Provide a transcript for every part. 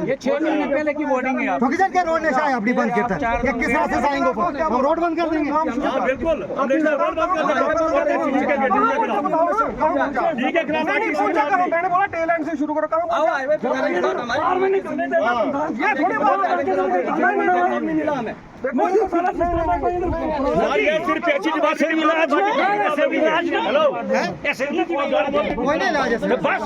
ये 6 महीने पहले की बोर्डिंग है। ठोकीजन के रोड नशा है अपनी बंद करता है। ये किस रास्ते से आएंगे ऊपर? हम रोड बंद कर देंगे। बिल्कुल हम रोड बंद कर देंगे। ठीक है मैंने बोला टेल एंड से शुरू करो। ये थोड़ी बात मिला हमें ये सिर्फ ऐसी बात से मिला। हेलो ऐसे कोई नहीं इलाज है बस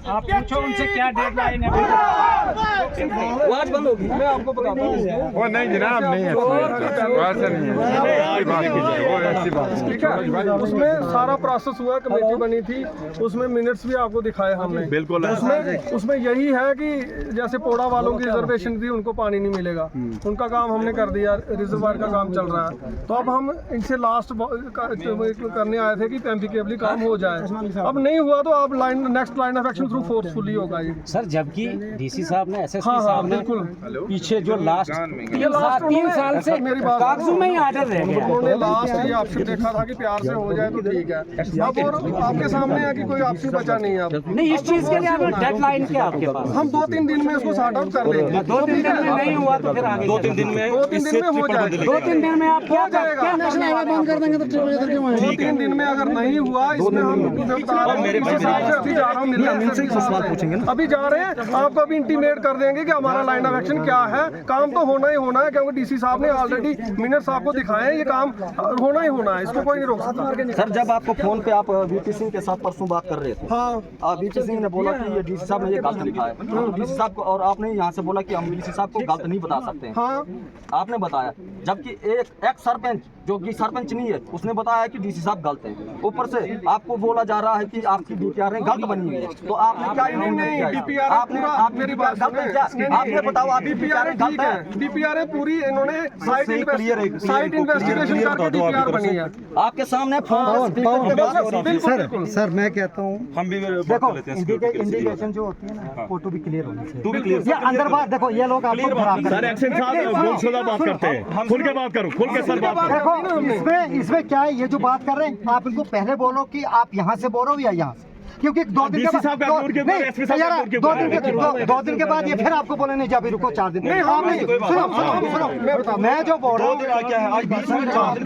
आप पूछो उनसे क्या डेडलाइन है। आवाज बंद होगी। मैं आपको बताता हूँ। वो नहीं जनाब नहीं है, ऐसा नहीं है, ऐसी बात ठीक है। उसमें सारा प्रोसेस हुआ, कमेटी बनी थी, उसमें मिनट्स भी आपको दिखाए हमने। बिल्कुल उसमें यही है कि जैसे पोड़ा वालों की रिजर्वेशन थी, उनको पानी नहीं मिलेगा, उनका काम हमने कर दिया, रिजर्वायर का काम चल रहा है। तो अब हम इनसे लास्ट करने आए थे कि एम्पिकेबली काम हो जाए। अब नहीं हुआ तो अब next line of action through forcefully होगा ये सर। जबकि डीसी साहब ने एसएसपी हाँ, साहब ने बिल्कुल पीछे जो लास्ट 3 साल से मेरी बात कागजों में ही आर्डर रह गया। उन्होंने लास्ट ये ऑप्शन देखा था कि प्यार से हो जाए तो ठीक है। अब और आपके सामने है कि कोई ऑप्शन बचा नहीं है अब। नहीं, इस चीज के लिए आप डेडलाइन क्या आपके पास? हम 2-3 दिन में इसको सॉर्ट आउट कर लेंगे। 2-3 दिन में नहीं हुआ तो फिर आगे 2-3 दिन में हो जाएगा। 2-3 दिन में आप हो जाएगा। बंद कर देंगे तो 2-3 दिन में अगर नहीं हुआ, इसमें हम अभी जा रहे हैं, आपको अभी इंटीमेट कर देंगे कि हमारा लाइन ऑफ एक्शन क्या है। काम तो होना ही होना है, क्योंकि डीसी साहब ने ऑलरेडी मिनट्स आपको दिखाए हैं। ये काम होना ही होना है, इसको कोई नहीं रोक सकता। सर जब आपको फोन पे आप वीपी सिंह के साथ परसों बात कर रहे थे, हाँ वीपी सिंह ने बोला कि ये डीसी साहब ने ये गलत लिखा है, डीसी साहब को, और आपने यहाँ से बोला कि हम डीसी साहब को गलत नहीं बता सकते हैं। हाँ आपने बताया, जबकि एक सरपंच जो कि सरपंच नहीं है, उसने बताया कि डीसी साहब गलत हैं। ऊपर से आपको बोला जा रहा है कि आपकी डीपीआर गलत बनी हुई है। तो आपने क्या डीपीआर आपने बताओ, आप डीपीआर ठीक है, डीपीआर पूरी इन्होंने साइट इन्वेस्टिगेशन करके डीपीआर बनी है। आपके सामने फोन सर मैं कहता हूँ हम भी देखो इंडिकेशन जो होती है ना वो टू बी क्लियर होनी चाहिए। ये अंदर बात देखो, ये लोग आपको खराब कर सर एक्शन साहब बोलशुदा बात करते हैं। खुल के बात करो, खुल के सर बात करो। देखो इसमें क्या है, ये जो बात कर रहे हैं आप इनको पहले बोलो कि आप यहाँ से बोलो या यहाँ से, क्योंकि 2 दिन के बाद 2 दिन के बाद ये फिर आपको बोले नहीं जा, अभी रुको 4 दिन। सुनो मैं जो बोल रहा हूँ क्या है, आज 20 मिनट 4 दिन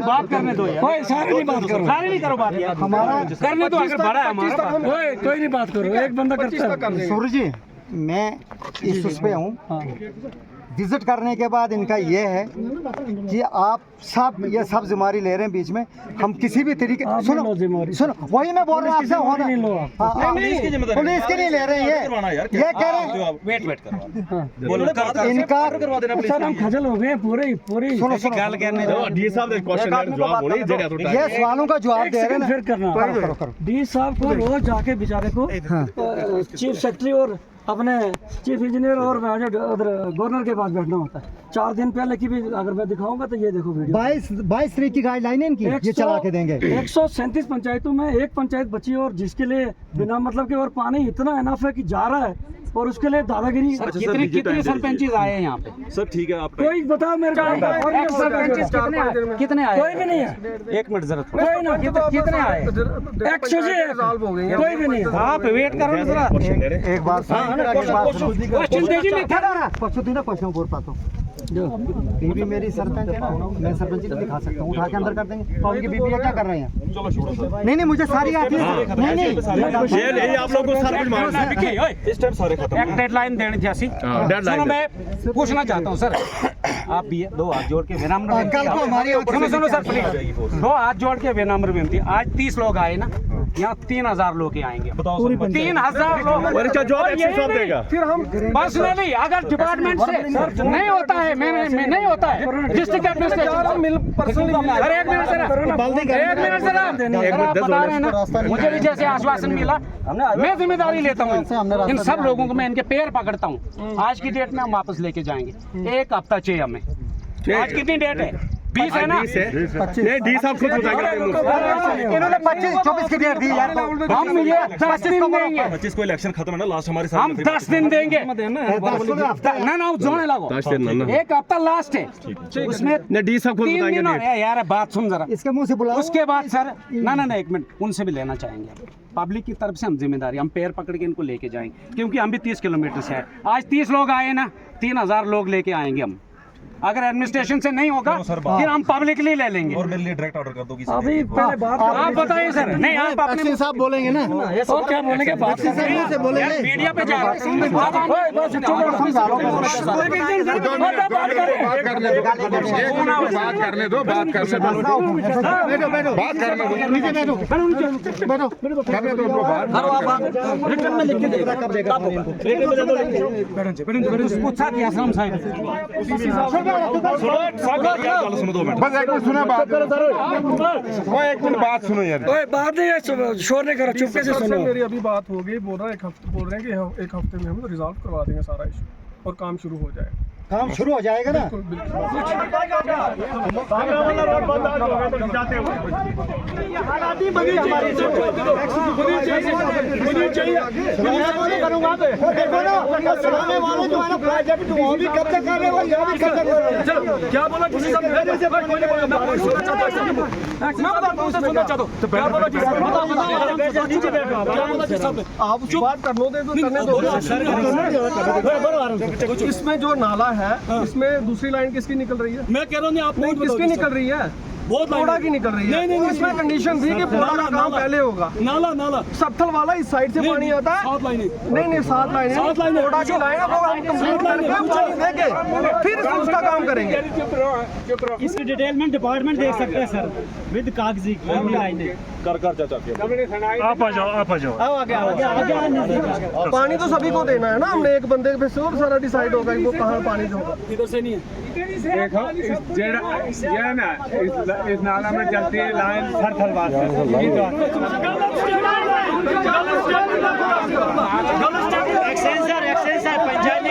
बात करने दो यार। सारे नहीं बात करो, सारे नहीं करो बात यार। हमारा करने दो, अगर बड़ा है हमारा कोई नहीं बात करो, एक बंदा करता है। सूर्य जी मैं इस उस पे हूँ, विजिट करने के बाद इनका ये है कि आप सब ये सब जिम्मेदारी ले रहे हैं बीच में। हम किसी भी तरीके सुनो वही मैं बोल रहा हूँ आपसे, पुलिस के लिए ले रहे हैं। ये कह रहे हैं वेट करो इनका सर हम खजल हो गए पूरे सुनो डी साहब ने क्वेश्चन जवाब बोले ये सवालों का जवाब दे रहे हैं। फिर करना डी साहब को रोज जाके बेचारे को चीफ सेक्रेटरी और अपने चीफ इंजीनियर और उधर गवर्नर के पास बैठना होता है। 4 दिन पहले की भी अगर मैं दिखाऊंगा तो ये देखो वीडियो 22 तारीख की गाइडलाइन है इनकी, ये चला के देंगे। 137 पंचायतों में एक पंचायत बची और जिसके लिए बिना मतलब के और पानी इतना इनफ है कि जा रहा है, और उसके लिए दादागिरी। कितने सरपंचेस आए हैं यहाँ पे? सर ठीक है, आप कोई बताओ मेरे को कितने आए? कोई भी नहीं है। 1 मिनट जरा, कोई ना कितने आए? 100 कोई भी नहीं। आप वेट करो जरा। एक बात क्वेश्चन बोल पाता हूँ। बीबी मेरी सरपंच है ना, मैं सरपंच को दिखा सकता हूँ, उठा के अंदर कर देंगे। तो उनकी बीबी क्या कर रहे हैं? नहीं मुझे सारी आती है। नहीं आप लोगों को सारा कुछ मालूम है। इस टाइम सारे खत्म। एक डेडलाइन देने जैसी डेडलाइन मैं पूछना चाहता हूँ सर, आप भी 2 हाथ जोड़ के विनम्र कल को हमारी सुनो सर प्लीज, 2 हाथ जोड़ के विनम्र विनती। आज 30 लोग आए ना, यहाँ 3000 लोग के आएंगे। 3000 लोग देगा। फिर हम बस नहीं, अगर डिपार्टमेंट से नहीं होता है, मैं नहीं होता है डिस्ट्रिक्ट एडमिनिस्ट्रेशन। अरे एक मिनट जरा बता रहे हैं ना, मुझे भी जैसे आश्वासन मिला मैं जिम्मेदारी लेता हूँ इन सब लोगों को, मैं इनके पैर पकड़ता हूँ। आज की डेट में हम वापस लेके जाएंगे, 1 हफ्ता चाहिए हमें। आज कितनी डेट है? 20 है ना? नहीं डी साहब खुद बताएंगे इन्होंने 25-24 की डेट दी यार। हम ये 10 दिन देंगे, 25 को इलेक्शन खत्म है ना, लास्ट हमारे हम 10 दिन देंगे ना ना जोड़ने लगो, 10 दिन ना 1 हफ्ता लास्ट है उसमें नहीं डी साहब खुद 3 दिन बताएंगे और यार बात सुन जरा। इसके मुंह से बुलाओ। उसके बाद सर ना 1 मिनट उनसे भी लेना चाहेंगे, पब्लिक की तरफ से हम जिम्मेदारी, हम पैर पकड़ के इनको लेके जाएंगे क्योंकि हम भी 30 किलोमीटर से है। आज 30 लोग आए ना, 3000 लोग लेके आएंगे हम। अगर एडमिनिस्ट्रेशन से नहीं होगा फिर हम पब्लिकली ले लेंगे। और मेरे लिए डायरेक्ट ऑर्डर कर दो किसी अभी पहले बात आप बताइए सर। नहीं आप अपने साहब बोलेंगे ना, तो क्या बोलेंगे बात से बोलेंगे। मीडिया पे जा रहे हैं। बात करने दो बात करने दो रिटर्न में लिख के देगा। पूछा कि असलम साहब सुनो 2 मिनट बस एक मिनट सुनो बात वो एक मिनट बात सुनो यार। ओए बात नहीं है, शोर नहीं करो, चुपके से सुनो। मेरी अभी बात हो गई, बोल रहा है बोल रहे हैं कि 1 हफ्ते में हम रिजॉल्व करवा देंगे सारा इशू और काम शुरू हो जाएगा। काम शुरू हो जाएगा ना। क्या बोला किसी से? आप बात करने दो। इसमें जो नाला है इसमें दूसरी लाइन किसकी निकल रही है? मैं कह रहा हूँ आप नहीं, किसकी निकल रही है? पोड़ा की निकल रही है। नहीं, इसमें कंडीशन थी कि पोड़ा का काम पहले होगा। नाला सत्थल वाला इस साइड से पानी आता है। 7 लाइनें। नहीं 7 लाइनें। पोड़ा की लाइन वो हम कंप्लीट करके पानी देके फिर उसका काम करेंगे। इसकी डिटेल में डिपार्टमेंट देख सकते हैं सर, विद कागजी लाइनें। कर चाचा आप आ जाओ आओ आगे। पानी तो सभी को देना है ना, हमने एक बंदे पे सब सारा डिसाइड होगा कि वो कहाँ पानी होगा। इधर से नहीं है। देखो ये ना इस नाला में चलती है लाइन सर बात एक्सटेंसर पंचायत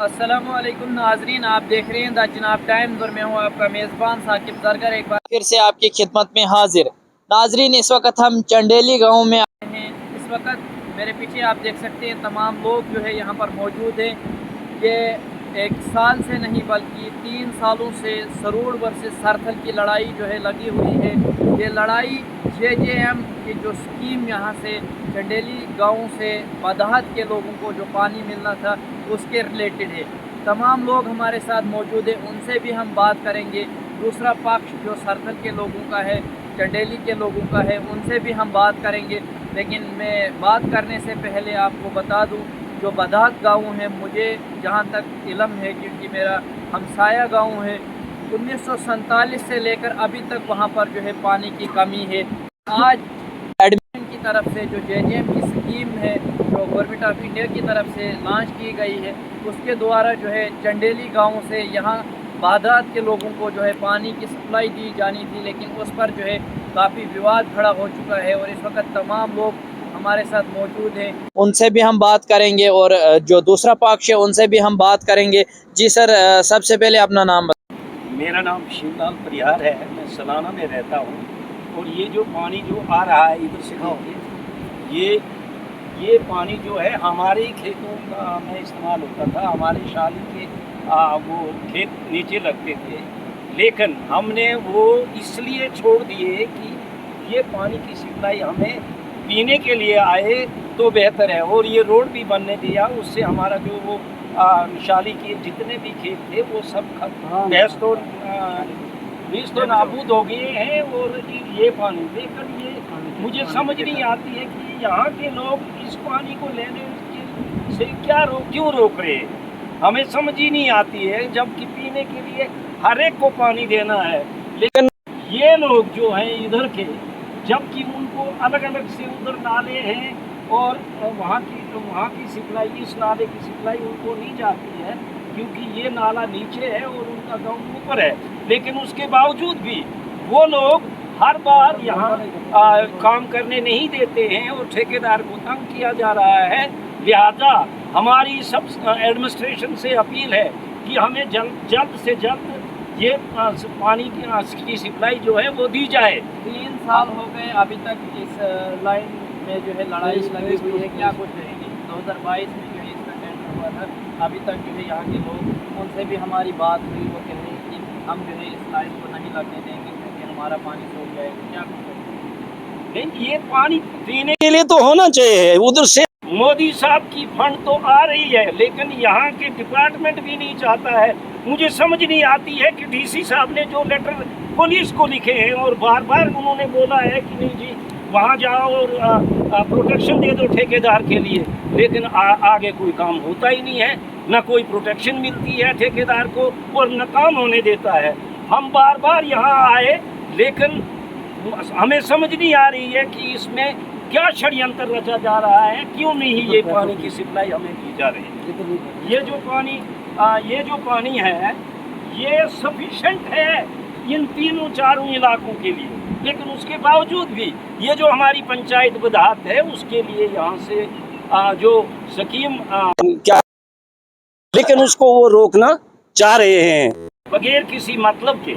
अस्सलामुअलैकुम नाजरीन, आप देख रहे हैं द जनाब टाइम्स और मैं हूं आपका मेज़बान साकिब ज़रगर, एक बार फिर से आपकी खिदमत में हाजिर। नाजरीन, इस वक्त हम चंडेली गांव में आए हैं। इस वक्त मेरे पीछे आप देख सकते हैं तमाम लोग जो है यहाँ पर मौजूद हैं। ये 1 साल से नहीं बल्कि 3 सालों से सरूड़ वर्सेस सरथल की लड़ाई जो है लगी हुई है। ये लड़ाई JJM की जो स्कीम यहाँ से चंडेली गांव से बदाहत के लोगों को जो पानी मिलना था उसके रिलेटेड है। तमाम लोग हमारे साथ मौजूद हैं, उनसे भी हम बात करेंगे। दूसरा पक्ष जो सरथल के लोगों का है, चंडेली के लोगों का है, उनसे भी हम बात करेंगे। लेकिन मैं बात करने से पहले आपको बता दूं, जो बदाहत गाँव है, मुझे जहाँ तक इल्म है क्योंकि मेरा हमसाया गाँव है, 1947 से लेकर अभी तक वहाँ पर जो है पानी की कमी है। आज एडमिशन की तरफ से जो JJM की स्कीम है जो गवर्नमेंट ऑफ इंडिया की तरफ से लॉन्च की गई है, उसके द्वारा जो है चंडेली गांव से यहाँ बादात के लोगों को जो है पानी की सप्लाई दी जानी थी, लेकिन उस पर जो है काफ़ी विवाद खड़ा हो चुका है और इस वक्त तमाम लोग हमारे साथ मौजूद हैं, उनसे भी हम बात करेंगे और जो दूसरा पक्ष है उनसे भी हम बात करेंगे। जी सर, सबसे पहले अपना नाम बताएं। मेरा नाम शिवलाल परिहार है, मैं सलाना में रहता हूँ। और ये जो पानी जो आ रहा है इधर से देखिए, ये पानी जो है हमारे खेतों में इस्तेमाल होता था, हमारे शाली के वो खेत नीचे लगते थे, लेकिन हमने वो इसलिए छोड़ दिए कि ये पानी की सप्लाई हमें पीने के लिए आए तो बेहतर है। और ये रोड भी बनने दिया, उससे हमारा जो वो शाली के जितने भी खेत थे वो सब भैंस तो नाबूद हो गए हैं। और ये पानी लेकर ये मुझे समझ नहीं आती है कि यहाँ के लोग इस पानी को लेने से क्यों रोक रहे हैं। हमें समझ ही नहीं आती है, जबकि पीने के लिए हर एक को पानी देना है। लेकिन ये लोग जो हैं इधर के, जबकि उनको अलग अलग से उधर नाले हैं और वहाँ की सप्लाई, इस नाले की सप्लाई उनको नहीं जाती है, क्योंकि ये नाला नीचे है और उनका गांव ऊपर है। लेकिन उसके बावजूद भी वो लोग हर बार यहाँ काम करने नहीं देते हैं और ठेकेदार को तंग किया जा रहा है। लिहाजा हमारी सब एडमिनिस्ट्रेशन से अपील है कि हमें जल्द से जल्द ये पानी की सप्लाई जो है वो दी जाए। 3 साल हो गए अभी तक इस लाइन में जो है लड़ाई लगी हुई है, क्या कुछ रहेगी? 2022 में जो है इसका टेंडर हुआ था, अभी तक जो है यहाँ के लोग, उनसे भी हमारी बात हुई, वो कह रहे हैं कि हम जो है इस लाइन को नहीं लगने देंगे क्योंकि हमारा पानी सूख जाएगा। क्या कुछ रहेगी? लेकिन ये पानी पीने के लिए तो होना चाहिए। उधर से मोदी साहब की फंड तो आ रही है, लेकिन यहाँ के डिपार्टमेंट भी नहीं चाहता है। मुझे समझ नहीं आती है कि डीसी साहब ने जो लेटर पुलिस को लिखे हैं और बार बार उन्होंने बोला है कि नहीं जी वहाँ जाओ और प्रोटेक्शन दे दो ठेकेदार के लिए, लेकिन आगे कोई काम होता ही नहीं है, न कोई प्रोटेक्शन मिलती है ठेकेदार को और न काम होने देता है। हम बार बार यहाँ आए, लेकिन हमें समझ नहीं आ रही है कि इसमें क्या षड्यंत्र रचा जा रहा है, क्यों नहीं ये पानी की सप्लाई हमें की जा रही है। ये जो पानी है ये सफिशेंट है इन 3-4 इलाकों के लिए, लेकिन उसके बावजूद भी ये जो हमारी पंचायत बदाहत है उसके लिए यहाँ से जो स्कीम क्या, लेकिन उसको वो रोकना चाह रहे हैं बगैर किसी मतलब के।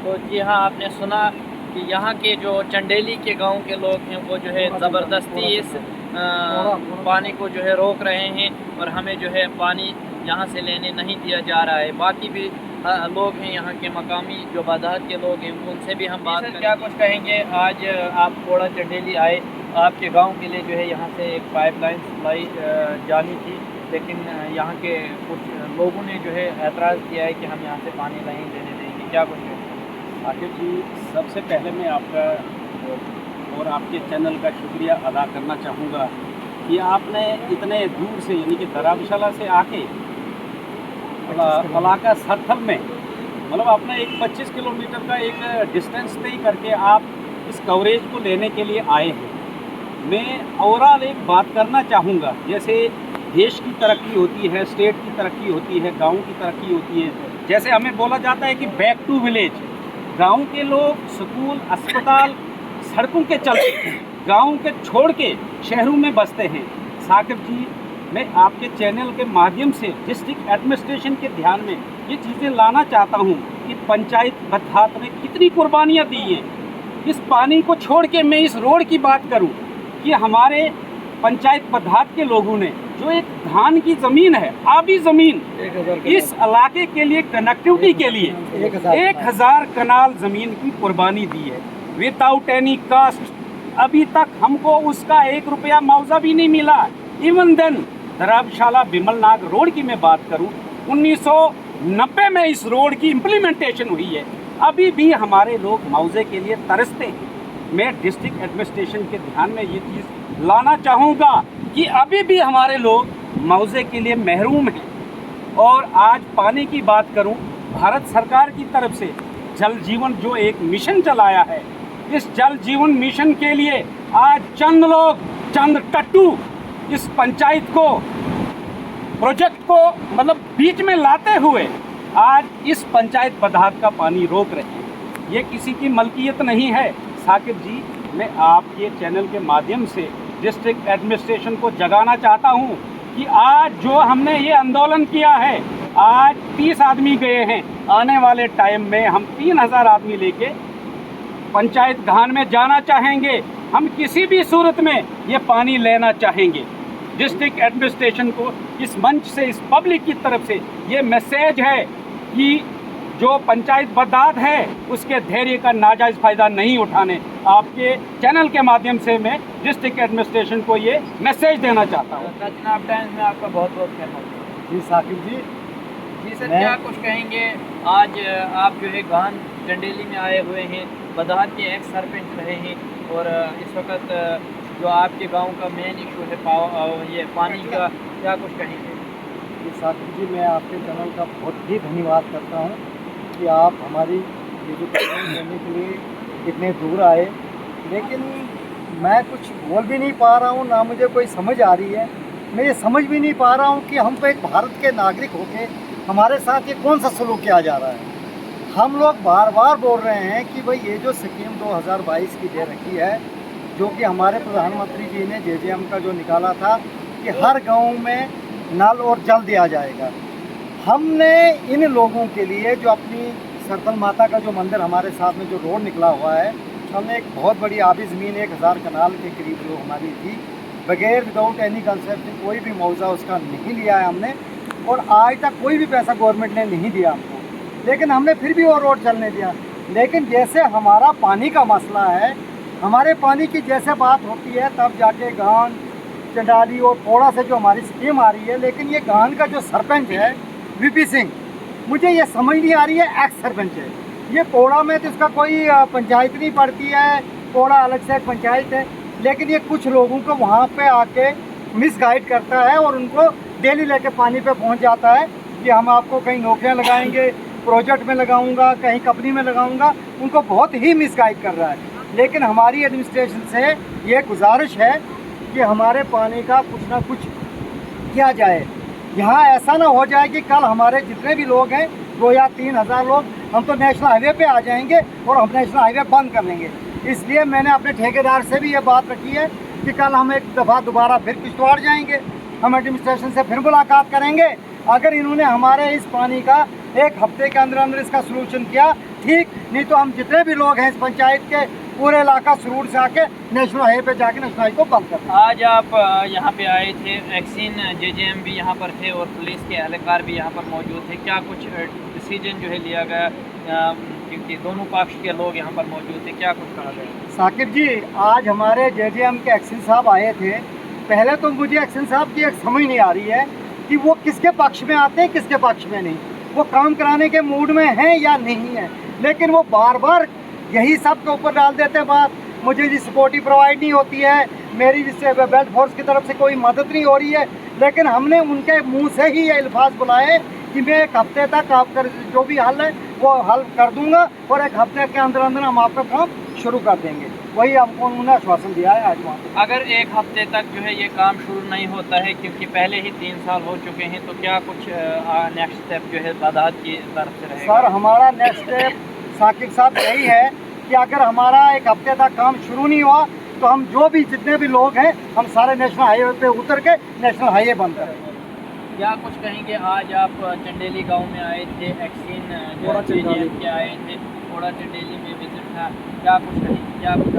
तो जी हाँ, आपने सुना कि यहाँ के जो चंडेली के गांव के लोग हैं वो जो है ज़बरदस्ती इस पानी को जो है रोक रहे हैं और हमें जो है पानी यहाँ से लेने नहीं दिया जा रहा है। बाकी भी लोग हैं यहाँ के मकामी जो बादात के लोग हैं, उनसे भी हम बात क्या कुछ कहेंगे। आज आप थोड़ा चंडेली आए, आपके गांव के लिए जो है यहाँ से एक पाइपलाइन सप्लाई जानी थी, लेकिन यहाँ के कुछ लोगों ने जो है एतराज़ किया है कि हम यहाँ से पानी नहीं लेने देंगे। क्या कुछ कहेंगे? आखिर जी, सबसे पहले मैं आपका और आपके चैनल का शुक्रिया अदा करना चाहूँगा कि आपने इतने दूर से यानी कि धरामशाला से आके इलाका सरथल में मतलब अपना एक 25 किलोमीटर का एक डिस्टेंस तय करके आप इस कवरेज को लेने के लिए आए हैं। मैं ओवरऑल एक बात करना चाहूँगा, जैसे देश की तरक्की होती है, स्टेट की तरक्की होती है, गाँव की तरक्की होती है, जैसे हमें बोला जाता है कि बैक टू विलेज। गांव के लोग स्कूल, अस्पताल, सड़कों के चलते गांव के छोड़ के शहरों में बसते हैं। साकिब जी, मैं आपके चैनल के माध्यम से डिस्ट्रिक्ट एडमिनिस्ट्रेशन के ध्यान में ये चीज़ें लाना चाहता हूँ कि पंचायत बदाहत ने कितनी कुर्बानियाँ दी हैं। इस पानी को छोड़ के मैं इस रोड की बात करूँ कि हमारे पंचायत बदाहत के लोगों ने जो एक धान की ज़मीन है, आबी ज़मीन, इस इलाके के लिए कनेक्टिविटी के लिए 1000 कनाल ज़मीन की कुर्बानी दी है विदाउट एनी कास्ट। अभी तक हमको उसका 1 रुपया मुआवजा भी नहीं मिला। इवन देन धरामशाला बिमलनाग रोड की मैं बात करूं, 1990 में इस रोड की इम्प्लीमेंटेशन हुई है, अभी भी हमारे लोग मुआवजे के लिए तरसते हैं। मैं डिस्ट्रिक्ट एडमिनिस्ट्रेशन के ध्यान में ये चीज़ लाना चाहूँगा कि अभी भी हमारे लोग मुआवजे के लिए महरूम हैं। और आज पानी की बात करूं, भारत सरकार की तरफ से जल जीवन जो एक मिशन चलाया है, इस जल जीवन मिशन के लिए आज चंद लोग, चंद टट्टू इस पंचायत को, प्रोजेक्ट को मतलब बीच में लाते हुए आज इस पंचायत बदाहत का पानी रोक रहे हैं। ये किसी की मलकियत नहीं है। साकिब जी, मैं आपके चैनल के माध्यम से डिस्ट्रिक्ट एडमिनिस्ट्रेशन को जगाना चाहता हूं कि आज जो हमने ये आंदोलन किया है, आज 30 आदमी गए हैं, आने वाले टाइम में हम 3000 आदमी लेके पंचायत घान में जाना चाहेंगे। हम किसी भी सूरत में ये पानी लेना चाहेंगे। डिस्ट्रिक्ट एडमिनिस्ट्रेशन को इस मंच से, इस पब्लिक की तरफ से ये मैसेज है कि जो पंचायत बदाहत है उसके धैर्य का नाजायज़ फ़ायदा नहीं उठाने। आपके चैनल के माध्यम से मैं डिस्ट्रिक्ट एडमिनिस्ट्रेशन को ये मैसेज देना चाहता हूँ। जनाब टाइम्स में आपका बहुत बहुत धन्यवाद। जी साकिब जी, जी सर, क्या कुछ कहेंगे। आज आप जो है गान चंडेली में आए हुए हैं, बदाहत के एक्स सरपंच रहे हैं और इस वक्त जो आपके गांव का मेन इशू है ये पानी का, क्या कुछ कहेंगे? साकिब जी, मैं आपके चैनल का बहुत ही धन्यवाद करता हूँ कि आप हमारी ये जो प्रोग्राम करने के लिए इतने दूर आए, लेकिन मैं कुछ बोल भी नहीं पा रहा हूँ, ना मुझे कोई समझ आ रही है। मैं ये समझ भी नहीं पा रहा हूँ कि हम तो एक भारत के नागरिक होके हमारे साथ ये कौन सा सलूक किया जा रहा है। हम लोग बार बार बोल रहे हैं कि भाई ये जो स्कीम 2022 की दे रखी है, जो कि हमारे प्रधानमंत्री जी ने JJM का जो निकाला था कि हर गांव में नल और जल दिया जाएगा। हमने इन लोगों के लिए जो अपनी सरतल माता का जो मंदिर हमारे साथ में जो रोड निकला हुआ है, हमने एक बहुत बड़ी आबी ज़मीन 1000 कनाल के करीब जो हमारी थी, बगैर विदाउट एनी कंसेप्ट कोई भी मुआवजा उसका नहीं लिया है हमने, और आज तक कोई भी पैसा गवर्नमेंट ने नहीं दिया हमको, लेकिन हमने फिर भी वो रोड चलने दिया। लेकिन जैसे हमारा पानी का मसला है, हमारे पानी की जैसे बात होती है तब जाके गान, चंडाली और पोड़ा से जो हमारी स्कीम आ रही है, लेकिन ये गान का जो सरपंच है VP सिंह, मुझे ये समझ नहीं आ रही है, एक्स सरपंच है ये। पोड़ा में तो इसका कोई पंचायत नहीं पड़ती है, पोड़ा अलग से एक पंचायत है, लेकिन ये कुछ लोगों को वहाँ पे आके मिसगाइड करता है और उनको डेली लेके पानी पे पहुँच जाता है कि हम आपको कहीं नौकरियाँ लगाएंगे, प्रोजेक्ट में लगाऊंगा, कहीं कंपनी में लगाऊंगा, उनको बहुत ही मिसगाइड कर रहा है। लेकिन हमारी एडमिनिस्ट्रेशन से ये गुजारिश है कि हमारे पानी का कुछ ना कुछ किया जाए। यहाँ ऐसा ना हो जाए कि कल हमारे जितने भी लोग हैं 2 या 3 हज़ार लोग, हम तो नेशनल हाईवे पे आ जाएंगे और हम नेशनल हाईवे बंद कर लेंगे। इसलिए मैंने अपने ठेकेदार से भी ये बात रखी है कि कल हम एक दफ़ा दोबारा फिर किश्तवाड़ जाएंगे, हम एडमिनिस्ट्रेशन से फिर मुलाकात करेंगे। अगर इन्होंने हमारे इस पानी का 1 हफ्ते के अंदर अंदर इसका सलूशन किया ठीक, नहीं तो हम जितने भी लोग हैं इस पंचायत के पूरे इलाका सुरूर से आके नेशनल हाईवे पे जाके नेशनल हाईवे को बंद करते हैं। आज आप यहाँ पे आए थे, एक्सिन JJM भी यहाँ पर थे और पुलिस के एहलकार भी यहाँ पर मौजूद थे, क्या कुछ डिसीजन जो है लिया गया, क्योंकि दोनों पक्ष के लोग यहाँ पर मौजूद थे, क्या कुछ कहा गया? साकिब जी, आज हमारे JJM के एक्सिन साहब आए थे। पहले तो मुझे एक्सिन साहब की एक समझ नहीं आ रही है कि वो किसके पक्ष में आते हैं, किसके पक्ष में नहीं, वो काम कराने के मूड में हैं या नहीं है, लेकिन वो बार बार यही सब के ऊपर डाल देते हैं बात। मुझे जी सिक्योरिटी प्रोवाइड नहीं होती है, मेरी जिससे बेल्ट फोर्स की तरफ से कोई मदद नहीं हो रही है, लेकिन हमने उनके मुंह से ही ये अल्फाज बुलाए कि मैं 1 हफ्ते तक आपका जो भी हल है वो हल कर दूंगा और 1 हफ्ते के अंदर अंदर हम आपका काम शुरू कर देंगे। वही हमको उन्होंने आश्वासन दिया है आज वहाँ पे। अगर 1 हफ्ते तक जो है ये काम शुरू नहीं होता है, क्योंकि पहले ही 3 साल हो चुके हैं, तो क्या कुछ नेक्स्ट स्टेप जो है बादात की तरफ से रहेगा? सर, हमारा नेक्स्ट स्टेप साकिब साहब यही है कि अगर हमारा 1 हफ्ते तक काम शुरू नहीं हुआ तो हम जो भी जितने भी लोग हैं हम सारे नेशनल हाईवे पे उतर के नेशनल हाईवे बंद करेंगे। क्या कुछ कहेंगे? आज आप चंडेली गांव में आए थे, एक्सिन JJM के आए थे, थोड़ा चंडेली में विजिट था, क्या कुछ कहेंगे, क्या कुछ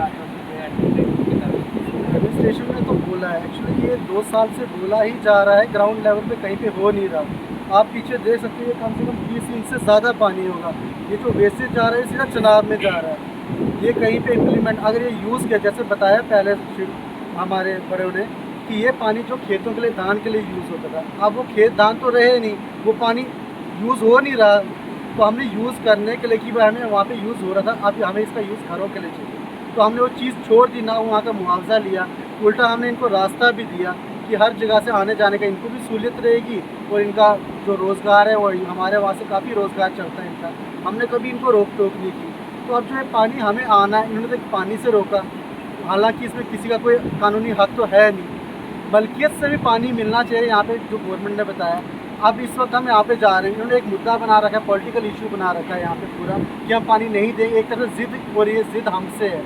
एडमिनिस्ट्रेशन ने तो बोला है, एक्चुअली ये 2 साल से बोला ही जा रहा है, ग्राउंड लेवल पे कहीं पे हो नहीं रहा। आप पीछे देख सकते हैं कम से कम 20 इंच से ज़्यादा पानी होगा। ये जो वेस्टेज जा रहा है सीधा चनाब में जा रहा है, ये कहीं पे इम्प्लीमेंट अगर ये यूज़ किया, जैसे बताया पहले हमारे बड़ों ने कि ये पानी जो खेतों के लिए धान के लिए यूज़ होता था, अब वो खेत धान तो रहे नहीं, वो पानी यूज़ हो नहीं रहा, तो हमने यूज़ करने के लिए कि भाई हमें वहाँ पे यूज़ हो रहा था, अब हमें इसका यूज़ घरों के लिए चाहिए, तो हमने वो चीज़ छोड़ दी, ना वहाँ का मुआवजा लिया, उल्टा हमने इनको रास्ता भी दिया कि हर जगह से आने जाने का इनको भी सहूलियत रहेगी और इनका जो रोज़गार है वो हमारे वहाँ से काफ़ी रोज़गार चलता है इनका, हमने कभी इनको रोक टोक नहीं की। तो अब जो है पानी हमें आना है, इन्होंने तो पानी से रोका, हालांकि इसमें किसी का कोई कानूनी हक तो है नहीं, मलकियत से भी पानी मिलना चाहिए यहाँ पे जो गवर्नमेंट ने बताया। अब इस वक्त हम यहाँ पे जा रहे हैं, इन्होंने एक मुद्दा बना रखा है, पॉलिटिकल इशू बना रखा है यहाँ पे पूरा कि हम पानी नहीं देंगे, एक तरह से जिद हो रही है, जिद हमसे है।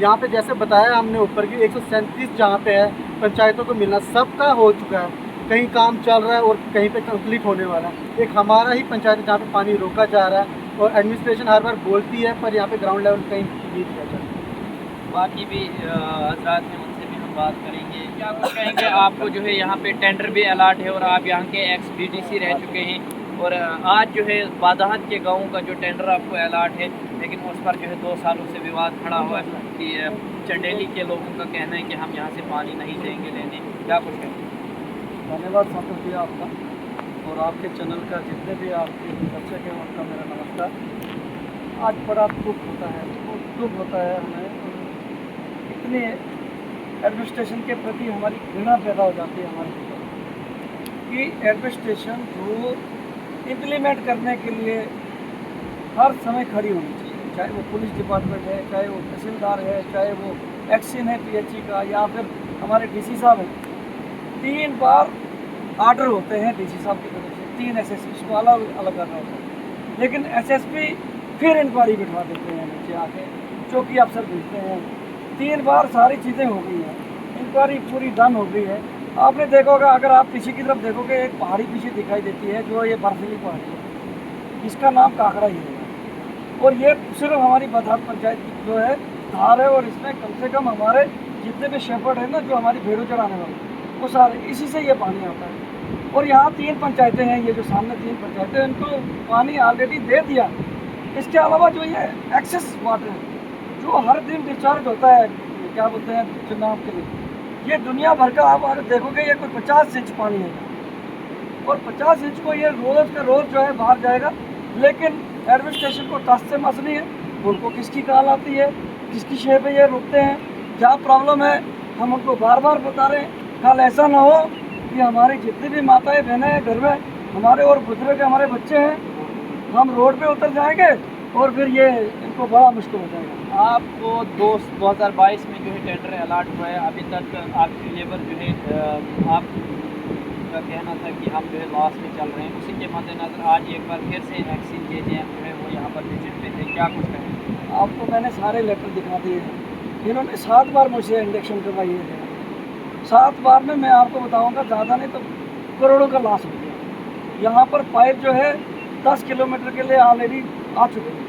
यहाँ पे जैसे बताया हमने ऊपर की 137 जहाँ पे है पंचायतों को मिलना सबका हो चुका है, कहीं काम चल रहा है और कहीं पे कंप्लीट होने वाला है। एक हमारा ही पंचायत है जहाँ पे पानी रोका जा रहा है और एडमिनिस्ट्रेशन हर बार बोलती है पर यहाँ पे ग्राउंड लेवल कहीं नहीं किया जाता। बाकी भी हजरात हैं, उनसे भी हम बात करेंगे। क्या कुछ कहेंगे? आपको जो है यहाँ पे टेंडर भी अलाट है और आप यहाँ के ex-BDC रह चुके हैं, और आज जो है बादाहत के गाँव का जो टेंडर आपको अलाट है, लेकिन उस पर जो है 2 सालों से विवाद खड़ा हुआ है कि चंडेली के लोगों का कहना है कि हम यहाँ से पानी नहीं देंगे लेने, क्या कुछ कहेंगे? धन्यवाद साकिब जी आपका और आपके चैनल का जितने भी आपके दर्शक हैं उनका मेरा नमस्कार। आज बड़ा दुख होता है, दुख होता है हमें इतनी एडमिनिस्ट्रेशन के प्रति हमारी घृणा पैदा हो जाती है हमारे अंदर कि एडमिनिस्ट्रेशन जो इम्प्लीमेंट करने के लिए हर समय खड़ी होनी चाहिए, चाहे वो पुलिस डिपार्टमेंट है, चाहे वो तहसीलदार है, चाहे वो एक्शन है PHE का, या फिर हमारे DC साहब हैं। 3 बार आर्डर होते हैं DC साहब की तरफ से, 3 SSP को अलग अलग करना होता है, लेकिन SSP फिर इंक्वायरी बिठवा देते हैं नीचे आके, चौकी अफसर भेजते हैं। 3 बार सारी चीज़ें हो गई हैं, इंक्वायरी पूरी डन हो गई है। आपने देखा होगा, अगर आप पीछे की तरफ देखोगे एक पहाड़ी पीछे दिखाई देती है जो ये बर्फीली पहाड़ी है, इसका नाम काकड़ा ही है, और ये सिर्फ हमारी बधात पंचायत की जो है धार है, और इसमें कम से कम हमारे जितने भी शेफर्ड है ना, जो हमारी भेड़ों चराने वाले, वो सारे इसी से ये पानी आता है। और यहाँ 3 पंचायतें हैं, ये जो सामने 3 पंचायतें, इनको पानी ऑलरेडी दे दिया। इसके अलावा जो ये एक्सेस वाटर है जो हर दिन डिस्चार्ज होता है, क्या बोलते हैं, चुनाव के लिए, ये दुनिया भर का आप अगर देखोगे ये कोई 50 इंच पानी है, और 50 इंच को ये रोज़ का रोज़ जो है बाहर जाएगा। लेकिन एडमिनिस्ट्रेशन को टस से मसली है, उनको किसकी कॉल आती है, किसकी शे पे ये रुकते हैं, क्या प्रॉब्लम है, हम उनको बार बार बता रहे हैं। कल ऐसा ना हो कि हमारी जितनी भी माताएं बहनें हैं घर में, हमारे और बुजुर्ग हमारे बच्चे हैं, हम रोड पे उतर जाएंगे और फिर ये इनको बड़ा मुश्किल हो जाएगा। आपको 2022 में जो है टेंडर अलॉट हुआ है, अभी तक आपकी लेबर जो है आपका कहना था कि हम जो है लॉस में चल रहे हैं, उसी के मद्देनजर आज एक बार फिर से एक्शन के जो है वो यहाँ पर विजिट पे थे, क्या कुछ कहें? आपको मैंने सारे लेटर दिखा दिए हैं। इन्होंने 7 बार मुझसे इंजेक्शन करवाई है, 7 बार में मैं आपको बताऊँगा ज़्यादा नहीं तो करोड़ों का लॉस हो गया। यहाँ पर पाइप जो है 10 किलोमीटर के लिए ऑलरेडी आ चुके हैं।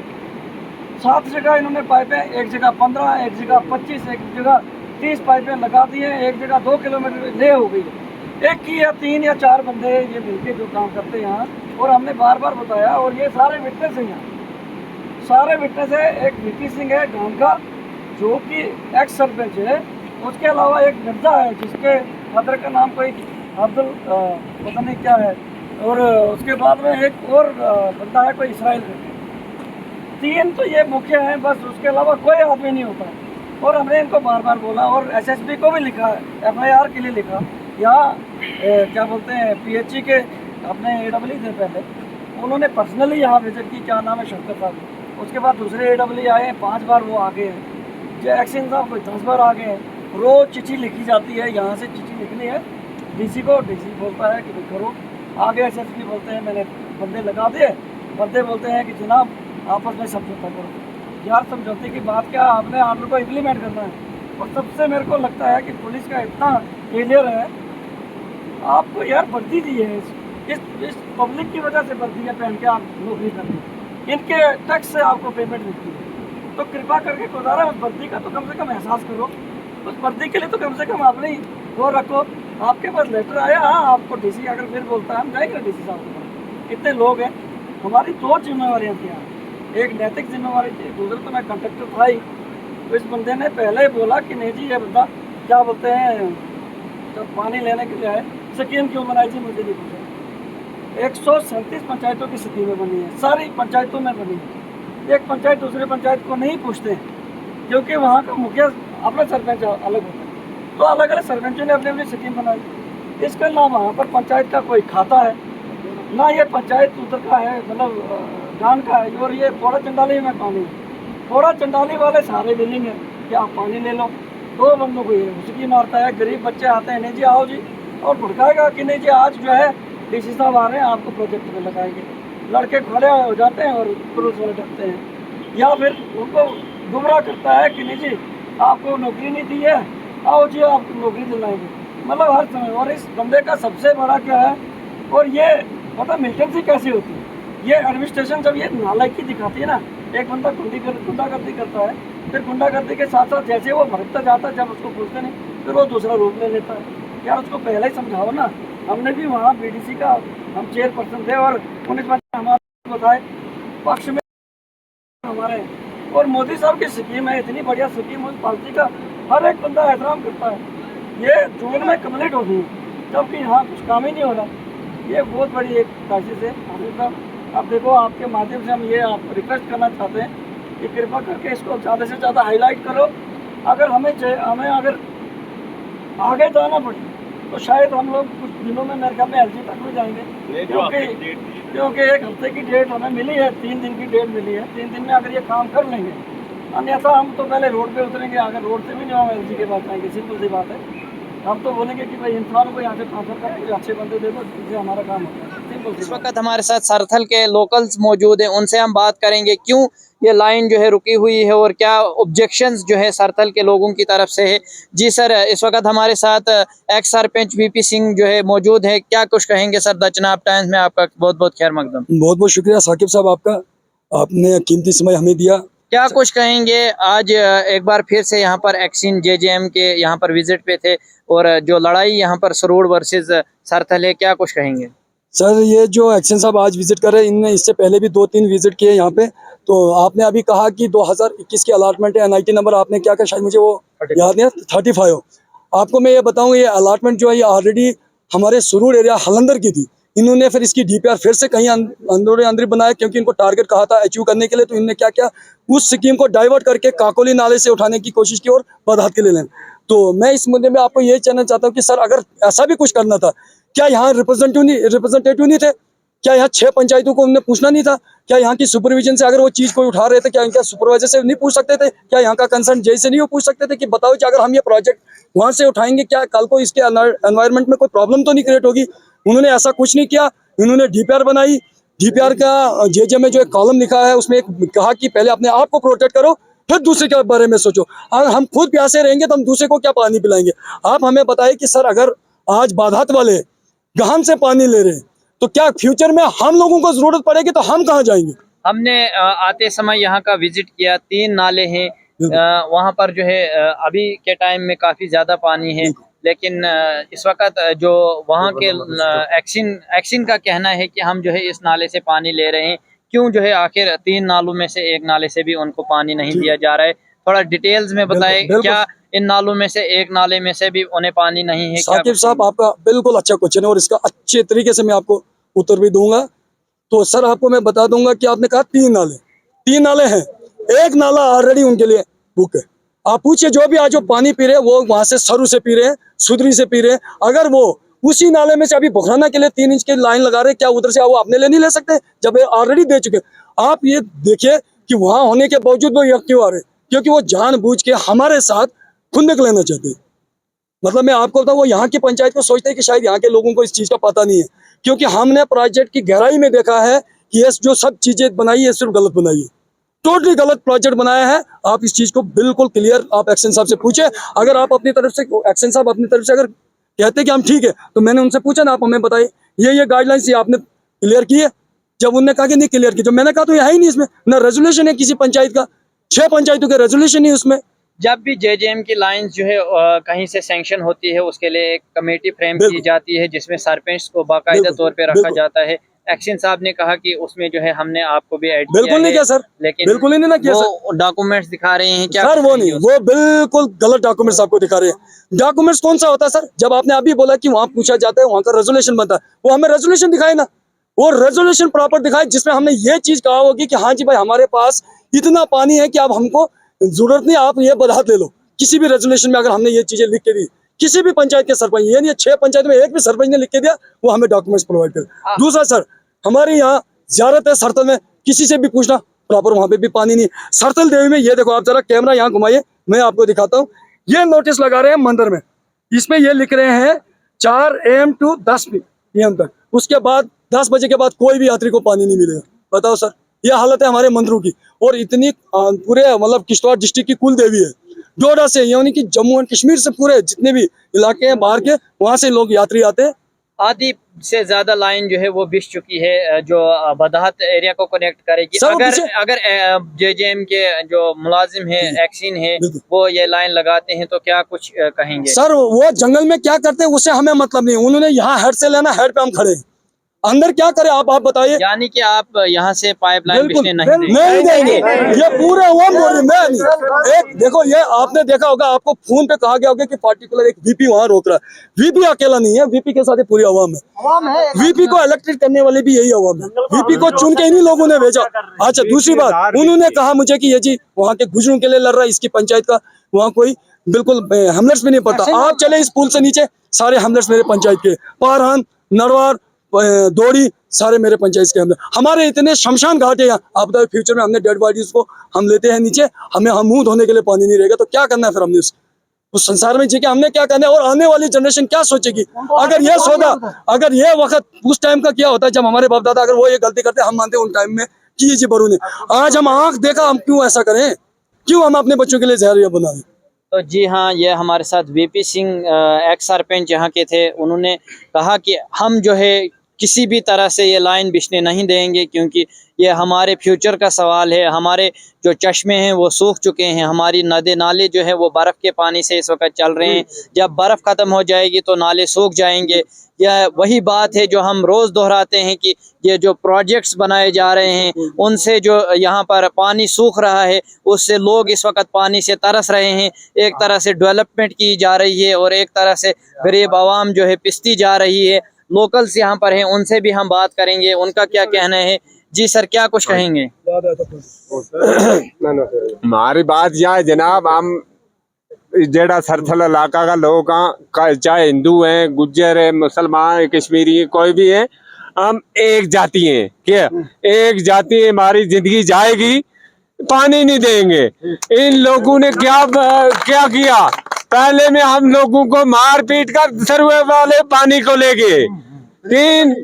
7 जगह इन्होंने पाइपें, एक जगह 15, एक जगह 25, एक जगह 30 पाइपें लगा दी हैं, एक जगह 2 किलोमीटर ले हो गई। एक की या 3 या 4 बंदे ये मिलके जो काम करते हैं यहाँ, और हमने बार बार बताया, और ये सारे विटनेस हैं यहाँ, सारे विटनेस है। एक VP सिंह है गांव का जो कि एक्स सरपंच है, उसके अलावा एक मिर्जा है जिसके फादर का नाम कोई अब्दुल पता नहीं क्या है, और उसके बाद में एक और बंदा है कोई इसराइल का। 3 तो ये मुख्य हैं, बस उसके अलावा कोई आदमी नहीं होता। और हमने इनको बार बार बोला, और SSP को भी लिखा, FIR के लिए लिखा। यहाँ क्या बोलते हैं PHE के अपने AWE थे पहले, उन्होंने पर्सनली यहाँ विजिट की, क्या नाम है, शंकर साहब। उसके बाद दूसरे AWE आए, 5 बार वो आ गए हैं। जो एक्शन साहब कोई 10 बार आ गए हैं। रोज़ चिट्ठी लिखी जाती है, यहाँ से चिट्ठी लिखनी है DC को, DC बोलता है कि भाई करो। आगे SSP बोलते हैं मैंने बंदे लगा दिए, बंदे बोलते हैं कि जनाब आपस में समझौता करो। यार समझौते की बात क्या, आपने ऑर्डर को इम्प्लीमेंट करना है। और सबसे मेरे को लगता है कि पुलिस का इतना फेलियर है, आपको यार वर्दी दी है, इस पब्लिक की वजह से वर्दी है पहन के आप नौकरी कर रहे हैं, इनके टैक्स से आपको पेमेंट मिलती है। तो कृपा करके गुजारा उस वर्दी का तो कम से कम एहसास करो, उस वर्दी के लिए तो कम से कम आपने वो रखो। आपके पास लेटर आया, हाँ आपको DC अगर फिर बोलता है हम जाएंगे DC साहब के पास, इतने लोग हैं। हमारी 2 जिम्मेवारियाँ थी यहाँ, एक नैतिक जिम्मेवारी थी, दूसरी तो मैं कंडक्टर था ही। तो इस बंदे ने पहले ही बोला कि नहीं जी ये बंदा क्या बोलते हैं जब पानी लेने के लिए आए, स्कीम क्यों बनाई जी मुझे नहीं पूछा। 137 पंचायतों की स्कीमें बनी है, सारी पंचायतों में बनी है। एक पंचायत दूसरे पंचायत को नहीं पूछते क्योंकि वहाँ का मुखिया अपना सरपंच अलग होता है, तो अलग अलग सरपंचों ने अपनी अपनी स्कीम बनाई। इसका ना वहाँ पर पंचायत का कोई खाता है, ना ये पंचायत उधर का है, मतलब गान का है। और ये पोड़ा चंडाली में पानी, पोड़ा चंडाली वाले सारे बिल्डिंग है कि आप पानी ले लो। 2 बंदों को ये उसकी मारता है, गरीब बच्चे आते हैं, नहीं जी आओ जी, और भड़काएगा कि नहीं जी आज जो है DC साहब आ रहे हैं आपको प्रोजेक्ट में लगाएंगे। लड़के खड़े हो जाते हैं और पुलिस वाले डरते हैं, या फिर उनको गुमराह करता है कि नहीं जी आपको नौकरी नहीं दी है, आओ जी आपको नौकरी दिलाएंगे, मतलब हर समय। और इस बंदे का सबसे बड़ा क्या है, और ये पता मिलिटेंसी कैसी होती है, ये एडमिनिस्ट्रेशन जब ये नालायकी दिखाती है ना, एक बंदा गुंडागर्दी करता है, फिर गुंडागर्दी के साथ साथ जैसे वो भटकता जाता है, जब उसको पूछते नहीं फिर वो दूसरा रूप ले लेता है। यार उसको पहले ही समझाओ ना। हमने भी वहाँ BDC का हम चेयरपर्सन थे, और 19 बच्चे हमारे बताए पक्ष में हमारे। और मोदी साहब की स्कीम है, इतनी बढ़िया स्कीम, उस पार्टी का हर एक बंदा एहतराम करता है। ये जून में कम्प्लीट होगी, जबकि यहाँ कुछ काम ही नहीं हो रहा। ये बहुत बड़ी एक क्राइसिस है। आमिर साहब अब देखो, आपके माध्यम से हम ये आप रिक्वेस्ट करना चाहते हैं कि कृपा करके इसको ज़्यादा से ज़्यादा हाईलाइट करो। अगर हमें अगर आगे जाना पड़े तो शायद हम लोग कुछ दिनों में मेरे ख्याल में एलजी तक में जाएंगे, क्योंकि एक हफ्ते की डेट हमें मिली है, 3 दिन की डेट मिली है। 3 दिन में अगर ये काम कर लेंगे, अन्यथा हम तो पहले रोड पे उतरेंगे। अगर रोड से भी नहीं हम एलजी के पास जाएंगे, सिंपल सी बात है। हम तो बोलेंगे कि भाई इंसान को यहाँ से ट्रांसफर कर, कोई अच्छे बंदे दे दो जिससे हमारा काम होता है। इस वक्त हमारे साथ सरथल के लोकल्स मौजूद हैं, उनसे हम बात करेंगे क्यों ये लाइन जो है रुकी हुई है और क्या ऑब्जेक्शंस जो है सरथल के लोगों की तरफ से है। जी सर, इस वक्त हमारे साथ एक्स सरपंच वीपी सिंह जो है मौजूद है, क्या कुछ कहेंगे सर? द चनाब टाइम्स में आपका बहुत बहुत खैर मकदम। बहुत बहुत शुक्रिया साकिब साहब आपका, आपने कीमती समय हमें दिया। क्या कुछ कहेंगे? आज एक बार फिर से यहाँ पर एक्सिन जेजेएम के यहाँ पर विजिट पे थे और जो लड़ाई यहाँ पर सरोड़ वर्सेस सरथल है, क्या कुछ कहेंगे? सर ये जो एक्शन साहब आज विजिट कर रहे हैं, इनने इससे पहले भी 2-3 विजिट किए यहाँ पे। तो आपने अभी कहा कि 2021 की अलॉटमेंट है, एनआईटी नंबर आपने क्या कहा, शायद मुझे वो याद नहीं है, 35। आपको मैं ये बताऊँ, ये अलॉटमेंट जो है ये ऑलरेडी हमारे सरूर एरिया हलंदर की थी। इन्होंने फिर इसकी डीपीआर फिर से कहीं अंदर बनाया, क्योंकि इनको टारगेट कहा था अचीव करने के लिए। तो इन्होंने क्या किया, उस स्कीम को डाइवर्ट करके काकोली नाले से उठाने की कोशिश की और बदहात के ले लें। तो मैं इस मुद्दे में आपको ये कहना चाहता हूँ कि सर अगर ऐसा भी कुछ करना था, क्या यहाँ रिप्रेजेंटेटिव नहीं थे? क्या यहाँ 6 पंचायतों को उन्हें पूछना नहीं था? क्या यहाँ की सुपरविजन से अगर वो चीज़ कोई उठा रहे थे, क्या इनका सुपरवाइजर से नहीं पूछ सकते थे? क्या यहाँ का कंसर्न जय से नहीं वो पूछ सकते थे कि बताओ कि अगर हम ये प्रोजेक्ट वहाँ से उठाएंगे, क्या कल को इसके एनवायरनमेंट में कोई प्रॉब्लम तो नहीं क्रिएट होगी? उन्होंने ऐसा कुछ नहीं किया। इन्होंने डीपीआर बनाई, डीपीआर का जेजे में जो एक कॉलम लिखा है उसमें एक कहा कि पहले अपने आप को प्रोटेक्ट करो, फिर दूसरे के बारे में सोचो। अगर हम खुद प्यासे रहेंगे तो हम दूसरे को क्या पानी पिलाएंगे? आप हमें बताइए कि सर अगर आज बाधात वाले गहन से पानी ले रहे हैं तो क्या फ्यूचर में हम लोगों को जरूरत पड़ेगी तो हम कहाँ जाएंगे? हमने आते समय यहाँ का विजिट किया, 3 नाले हैं वहाँ पर जो है अभी के टाइम में काफ़ी ज़्यादा पानी है, लेकिन इस वक्त जो वहाँ के एक्सिन का कहना है कि हम जो है इस नाले से पानी ले रहे हैं। क्यों जो है आखिर 3 नालों में से एक नाले से भी उनको पानी नहीं दिया जा रहा है? थोड़ा डिटेल्स में बताएं, क्या इन नालों में से एक नाले में से भी उन्हें पानी नहीं है? साकिब साहब आपका बिल्कुल अच्छा क्वेश्चन है और इसका अच्छे तरीके से मैं आपको उत्तर भी दूंगा। तो सर आपको मैं बता दूंगा कि आपने कहा 3 नाले हैं, एक नाला ऑलरेडी उनके लिए बुक है। आप पूछिए जो भी आज जो पानी पी रहे हैं वो वहां से सरू से पी रहे हैं, सुधरी से पी रहे हैं। अगर वो उसी नाले में से अभी बुखाना के लिए 3 इंच की लाइन लगा रहे हैं, क्या उधर से वो अपने लिए नहीं ले सकते जब ऑलरेडी दे चुके? आप ये देखिए कि वहां होने के बावजूद वो यहाँ क्यों आ रहे हैं? क्योंकि वो जानबूझ के हमारे साथ खुंदक लेना चाहते हैं। मतलब मैं आपको बताऊं, वो यहाँ की पंचायत को सोचते हैं कि शायद यहाँ के लोगों को इस चीज का पता नहीं है, क्योंकि हमने प्रोजेक्ट की गहराई में देखा है कि ये जो सब चीजें बनाई है सिर्फ गलत बनाई है, टोटली गलत प्रोजेक्ट बनाया है। आप इस चीज को बिल्कुल क्लियर आप एक्शन साहब से पूछे। अगर आप अपनी तरफ से एक्शन साहब अपनी तरफ से अगर कहते कि हम ठीक है, तो मैंने उनसे पूछा ना, आप हमें बताइए ये गाइडलाइंस आपने क्लियर की है? जब उन्होंने कहा कि नहीं क्लियर की, जब मैंने कहा तो ये है ही नहीं, इसमें ना रेजोल्यूशन है किसी पंचायत का, 6 पंचायतों के रेजोल्यूशन ही उसमें। जब भी जेजेएम की लाइंस जो है कहीं से सैंक्शन होती है, उसके लिए एक कमेटी फ्रेम की जाती है जिसमें सरपंच को बाकायदा तौर पे रखा जाता है। एक्शन साहब ने कहा कि उसमें जो है हमने आपको भी ऐड बिल्कुल नहीं किया सर, लेकिन बिल्कुल ही नहीं किया वो डॉक्यूमेंट्स दिखा रहे हैं क्या सर? वो नहीं, वो बिल्कुल गलत डॉक्यूमेंट्स आपको दिखा रहे हैं। डॉक्यूमेंट्स कौन सा होता है सर? जब आपने अभी बोला कि वहाँ पूछा जाता है, वहाँ का रेजोल्यूशन बनता है, वो हमें रेजोल्यूशन दिखाए ना, वो रेजोल्यूशन प्रॉपर दिखाए जिसमें हमने ये चीज कहा होगी कि हाँ जी भाई हमारे पास इतना पानी है कि अब हमको जरूरत नहीं, आप ये बधात ले लो। किसी भी रेजोल्यूशन में अगर हमने ये चीजें लिख के दी, किसी भी पंचायत के सरपंच, ये नहीं 6 पंचायत में एक भी सरपंच ने लिख के दिया, वो हमें डॉक्यूमेंट्स प्रोवाइड कर। दूसरा सर, हमारे यहाँ ज़्यादातर सरतल में किसी से भी पूछना प्रॉपर, वहाँ पे भी पानी नहीं। सरतल देवी में ये देखो, आप जरा कैमरा यहाँ घुमाइए, मैं आपको दिखाता हूँ। ये नोटिस लगा रहे हैं मंदिर में, इसमें ये लिख रहे हैं 4 AM to 10 PM तक, उसके बाद 10 बजे के बाद कोई भी यात्री को पानी नहीं मिलेगा। बताओ सर, ये हालत है हमारे मंदिरों की। और इतनी पूरे मतलब किश्तवाड़ डिस्ट्रिक्ट की कुल देवी है, डोडा से यानी कि जम्मू एंड कश्मीर से पूरे जितने भी इलाके हैं बाहर के, वहाँ से लोग यात्री आते हैं। आधी से ज्यादा लाइन जो है वो बिछ चुकी है जो बदाहत एरिया को कनेक्ट करेगी। अगर जेजेएम के जो मुलाजिम है, एक्सिन है, वो ये लाइन लगाते हैं तो क्या कुछ कहेंगे? सर वो जंगल में क्या करते हैं उससे हमें मतलब नहीं, उन्होंने यहाँ हेड से लेना, हेड पे हम खड़े हैं। अंदर क्या करे आप बताइए। यानी कि आप यहाँ से पाइपलाइन बिछने नहीं नहीं देंगे, ये पूरे अवाम बोल रहे, मैं नहीं। एक देखो, ये आपने देखा होगा, आपको फोन पे कहा गया होगा कि पार्टिकुलर एक वीपी वहां रोक रहा है। वीपी अकेला नहीं है, वीपी के साथ पूरी अवाम है। वीपी को इलेक्ट्रिक करने वाले भी यही अवाम है। वीपी को चुन के इन्हीं लोगों ने भेजा। अच्छा, दूसरी बात, उन्होंने कहा मुझे कि ये जी वहाँ के गुजरों के लिए लड़ रहा है, इसकी पंचायत का वहाँ कोई बिल्कुल हमलर्स भी नहीं पड़ता। आप चले इस पुल से नीचे, सारे हमलर्स मेरे पंचायत के, पारहान, नरवार, दौड़ी, सारे मेरे पंचायत के हमले। हमारे इतने शमशान घाट है यहाँ। आप बताओ, फ्यूचर में हमने डेड बॉडीज को हम लेते हैं नीचे, हमें हम मुंह धोने के लिए पानी नहीं रहेगा तो क्या करना है फिर हमने उस संसार में जी के हमने क्या करना है, और आने वाली जनरेशन क्या सोचेगी। अगर ये सौदा, अगर ये वक्त उस टाइम का क्या होता है जब हमारे बाप दादा अगर वो ये गलती करते, हम मानते उन टाइम में की जी बरू ने। आज हम आंख देखा, हम क्यों ऐसा करें, क्यों हम अपने बच्चों के लिए जहरिया बनाए। तो जी हाँ, ये हमारे साथ वीपी सिंह एक्स सरपंच यहाँ के थे। उन्होंने कहा कि हम जो है किसी भी तरह से ये लाइन बिछने नहीं देंगे, क्योंकि ये हमारे फ्यूचर का सवाल है। हमारे जो चश्मे हैं वो सूख चुके हैं, हमारी नदी नाले जो है वो बर्फ़ के पानी से इस वक्त चल रहे हैं। जब बर्फ़ ख़त्म हो जाएगी तो नाले सूख जाएंगे। यह वही बात है जो हम रोज़ दोहराते हैं कि ये जो प्रोजेक्ट्स बनाए जा रहे हैं उनसे जो यहाँ पर पानी सूख रहा है, उससे लोग इस वक्त पानी से तरस रहे हैं। एक तरह से डेवलपमेंट की जा रही है और एक तरह से गरीब आवाम जो है पिसती जा रही है। लोकल्स यहाँ पर हैं, उनसे भी हम बात करेंगे, उनका क्या कहना है। जी सर, क्या कुछ कहेंगे? हमारी बात यह है जनाब, हम जेड़ा सरथल इलाका का लोग चाहे हिंदू हैं, गुज्जर है, मुसलमान है, कश्मीरी है, कोई भी है, हम एक जाति हैं। क्या एक जाति है, हमारी जिंदगी जाएगी, पानी नहीं देंगे। इन लोगों ने क्या किया, पहले में हम लोगों को मार पीट कर सर्वे वाले पानी को ले गए,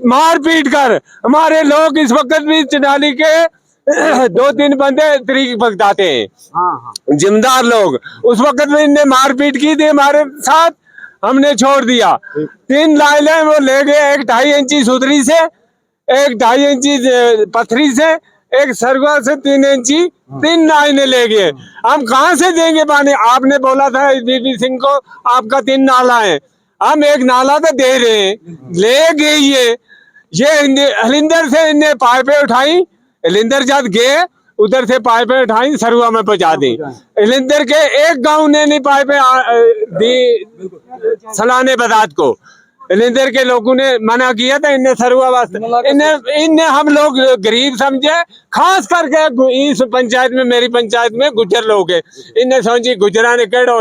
मार पीट कर। हमारे लोग इस वक्त भी चनाली के 2-3 बंदे तरीक भगताते हैं, जिम्मेदार लोग। उस वक्त में इनने मारपीट की थी हमारे साथ, हमने छोड़ दिया। 3 लाइलें वो ले गए, एक 2.5 इंची सुधरी से, एक 2.5 इंची पथरी से, एक सरगवा से 3 इंची, 3 लाइनें ले गए। हम कहाँ से देंगे पानी? आपने बोला था वीपी सिंह को आपका 3 नाला है, हम 1 नाला तो दे रहे हैं, ले गए। ये हलिंदर से इनने पाइपें उठाई, हलिंदर जब गए उधर से पाइपें उठाई, सरुआ में पहुंचा दी। हलिंदर के एक गांव ने नहीं पाइपें दी सलाने बदात को, हलिंदर के लोगों ने मना किया था। इन्हें सरुआ वास्ते इन्हें हम लोग गरीब समझे, खास करके इस पंचायत में, मेरी पंचायत में गुज्जर लोग है। इन्हें समझी गुजरा ने केड़ो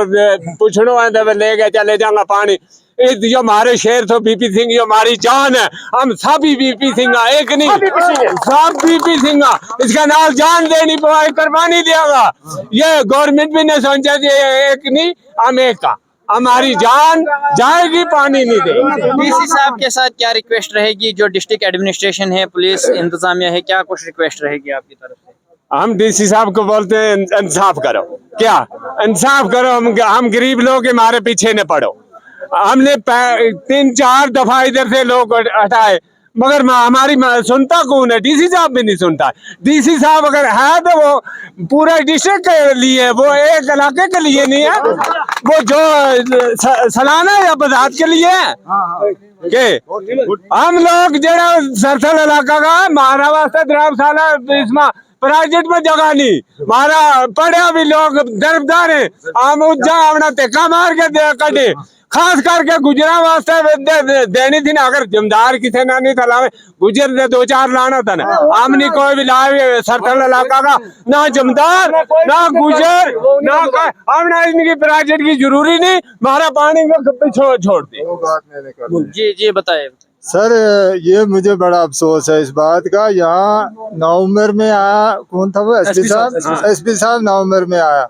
पुछड़ो ले गए, चले जाऊंगा पानी। जो हमारे शेर तो बीपी सिंह जो हमारी जान है, हम सभी बीपी सिंह, एक नहीं सब बीपी सिंह, इसका नाम जान देनी कुर्बानी देगा। ये गवर्नमेंट भी नहीं समझा, एक नहीं हम एक का, हमारी जान जाएगी, पानी नहीं देगी। डीसी साहब के साथ क्या रिक्वेस्ट रहेगी? जो डिस्ट्रिक्ट एडमिनिस्ट्रेशन है, पुलिस इंतजामिया है, क्या कुछ रिक्वेस्ट रहेगी आपकी तरफ से? हम डीसी साहब को बोलते हैं इंसाफ करो, क्या इंसाफ करो, हम गरीब लोग हमारे पीछे न पड़ो। हमने 3-4 दफा इधर से लोग हटाए, मगर हमारी सुनता कौन है? डीसी साहब भी नहीं सुनता। डीसी साहब अगर है तो वो पूरा डिस्ट्रिक्ट के लिए, वो एक इलाके के लिए नहीं है, वो जो सलाना या बदात के लिए है। के हम लोग जरा सरथल इलाका का मारा वास्ते धर्मशाला इसमें प्राइवेट में जगह नहीं, मारा पढ़े भी लोग दरबदार है, हम उज्जा अपना टेका मार के कटे। खास करके गुजरा वास्ते देनी थी ना, अगर जमदार किसी ना नहीं था गुजर ने 2-4 लाना था ना, हमने कोई भी लाए सरथल इलाका का, ना जमदार ना गुजर ना हमने इनकी प्राइवेट की जरूरी नहीं, हमारा पानी को छोड़ दे। जी जी बताए सर। ये मुझे बड़ा अफसोस है इस बात का, यहाँ नवंबर में आया, कौन था वो एसपी साहब नवंबर में आया,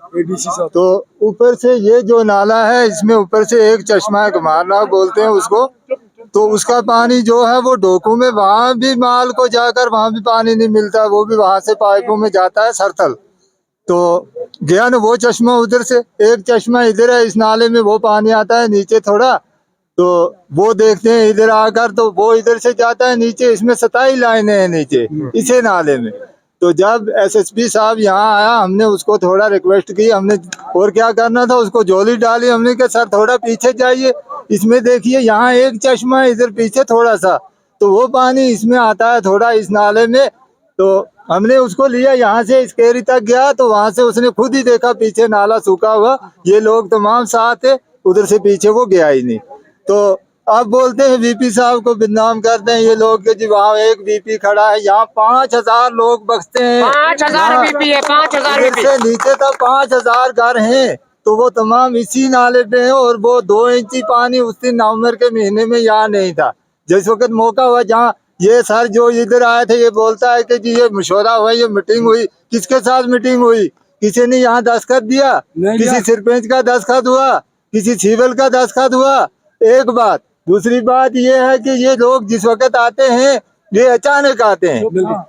तो ऊपर से ये जो नाला है इसमें ऊपर से एक चश्मा है, कुमारनाग बोलते हैं उसको, तो उसका पानी जो है वो डोकू में, वहाँ भी माल को जाकर वहाँ भी पानी नहीं मिलता, वो भी वहाँ से पाइपों में जाता है सरथल। तो गया ना वो चश्मा उधर से, एक चश्मा इधर है, इस नाले में वो पानी आता है नीचे थोड़ा, तो वो देखते हैं इधर आकर, तो वो इधर से जाता है नीचे, इसमें 27 लाइनें हैं नीचे इसे नाले में। तो जब एसएसपी साहब यहाँ आया, हमने उसको थोड़ा रिक्वेस्ट की, हमने और क्या करना था, उसको झोली डाली, हमने कहा सर थोड़ा पीछे जाइए, इसमें देखिए यहाँ एक चश्मा है, इधर पीछे थोड़ा सा, तो वो पानी इसमें आता है थोड़ा इस नाले में। तो हमने उसको लिया, यहाँ से इस केरी तक गया तो वहां से उसने खुद ही देखा पीछे नाला सूखा हुआ, ये लोग तमाम साथ थे, उधर से पीछे वो गया ही नहीं। तो अब बोलते हैं वीपी साहब को बदनाम करते हैं ये लोग कि जी वहाँ एक वीपी खड़ा है, यहाँ 5000 लोग बसते हैं, 5000 वीपी है, 5000 इधर से नीचे तक 5000 घर हैं, तो वो तमाम इसी नाले पे हैं। और वो 2 इंची पानी उस दिन नवंबर के महीने में यहाँ नहीं था। जिस वक्त मौका हुआ, जहाँ ये सर जो इधर आए थे ये बोलता है कि जी ये मशवरा हुआ, ये मीटिंग हुई, किसके साथ मीटिंग हुई? किसी ने यहाँ दस्तखत दिया? किसी सरपंच का दस्तखत हुआ? किसी सिविल का दस्तखत हुआ? एक बात। दूसरी बात ये है कि ये लोग जिस वक्त आते हैं ये अचानक आते हैं,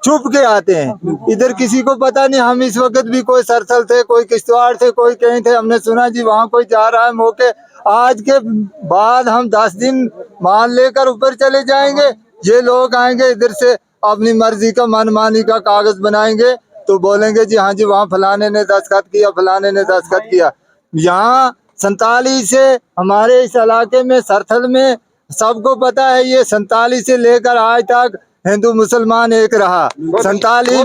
छुप के आते हैं, इधर किसी को पता नहीं। हम इस वक्त भी कोई सरथल थे, कोई किश्तवाड़ थे, कोई कहीं थे, हमने सुना जी वहाँ कोई जा रहा है मौके। आज के बाद हम 10 दिन मान लेकर ऊपर चले जाएंगे, ये लोग आएंगे इधर से अपनी मर्जी का मनमानी का कागज बनाएंगे, तो बोलेंगे जी हाँ जी वहाँ फलाने ने दस्तखत किया, फलाने ने दस्तखत किया। यहाँ 47 से हमारे इस इलाके में सरथल में सबको पता है, ये 47 से लेकर आज तक हिंदू मुसलमान एक रहा। 47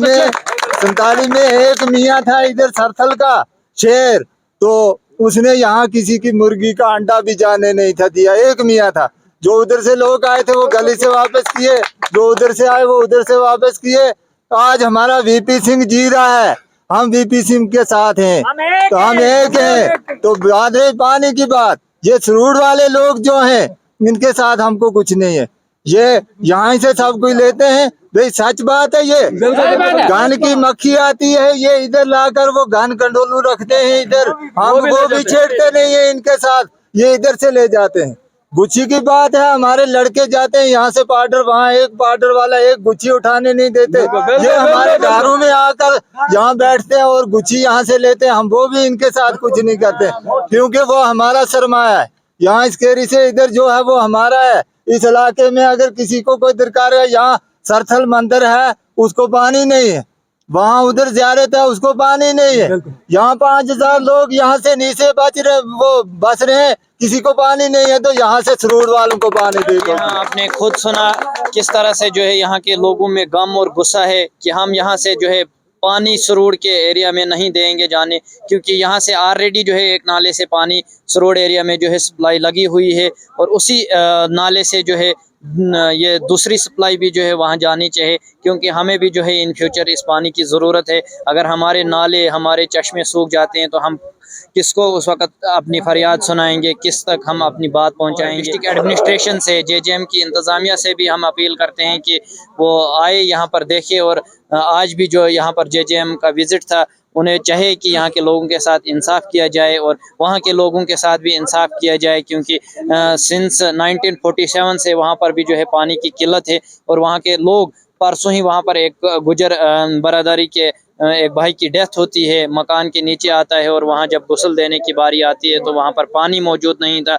में एक मियाँ था इधर सरथल का शेर, तो उसने यहाँ किसी की मुर्गी का अंडा भी जाने नहीं था दिया। एक मियाँ था। जो उधर से लोग आए थे वो गली से वापस किए, जो उधर से आए वो उधर से वापस किए। आज हमारा वीपी सिंह जी रहा है, हम वीपी सिंह के साथ हैं, तो हम एक हैं। तो बात रही पानी की बात, ये सरूड़ वाले लोग जो हैं इनके साथ हमको कुछ नहीं है। ये यहाँ से सब कुछ लेते हैं, भाई सच बात है। ये घन की मक्खी आती है, ये इधर लाकर वो घन कंडोलू रखते हैं इधर, हम वो भी छेड़ते नहीं है इनके साथ, ये इधर से ले जाते हैं। गुच्छी की बात है, हमारे लड़के जाते हैं यहाँ से पाउडर, वहाँ एक पाउडर वाला एक गुच्छी उठाने नहीं देते। ये हमारे घरों में आकर यहाँ बैठते हैं और गुच्छी यहाँ से लेते हैं, हम वो भी इनके साथ कुछ नहीं करते, क्योंकि वो हमारा सरमाया है। यहाँ इस केरी से इधर जो है वो हमारा है। इस इलाके में अगर किसी को कोई दरकार है, यहाँ सरथल मंदिर है उसको पानी नहीं है, वहाँ उधर ज़ियारत है उसको पानी नहीं है। यहाँ 5000 लोग यहाँ से नीचे बस रहे हैं, किसी को पानी नहीं है, तो यहाँ से सरूड़ वालों को पानी दे दो। आपने खुद सुना किस तरह से जो है यहाँ के लोगों में गम और गुस्सा है कि हम यहाँ से जो है पानी सरूड़ के एरिया में नहीं देंगे जाने, क्योंकि यहाँ से ऑलरेडी जो है एक नाले से पानी सरूड़ एरिया में जो है सप्लाई लगी हुई है, और उसी नाले से जो है ये दूसरी सप्लाई भी जो है वहाँ जानी चाहिए, क्योंकि हमें भी जो है इन फ्यूचर इस पानी की ज़रूरत है। अगर हमारे नाले हमारे चश्मे सूख जाते हैं तो हम किसको उस वक्त अपनी फरियाद सुनाएंगे, किस तक हम अपनी बात पहुंचाएंगे। डिस्ट्रिक्ट एडमिनिस्ट्रेशन से, जेजेएम की इंतज़ामिया से भी हम अपील करते हैं कि वो आए यहाँ पर देखे, और आज भी जो यहाँ पर जेजेएम का विज़िट था, उन्हें चाहे कि यहाँ के लोगों के साथ इंसाफ किया जाए और वहाँ के लोगों के साथ भी इंसाफ किया जाए, क्योंकि सिंस 1947 से वहाँ पर भी जो है पानी की किल्लत है। और वहाँ के लोग, परसों ही वहाँ पर एक गुजर बरादरी के एक भाई की डेथ होती है, मकान के नीचे आता है, और वहाँ जब गुस्ल देने की बारी आती है तो वहाँ पर पानी मौजूद नहीं था।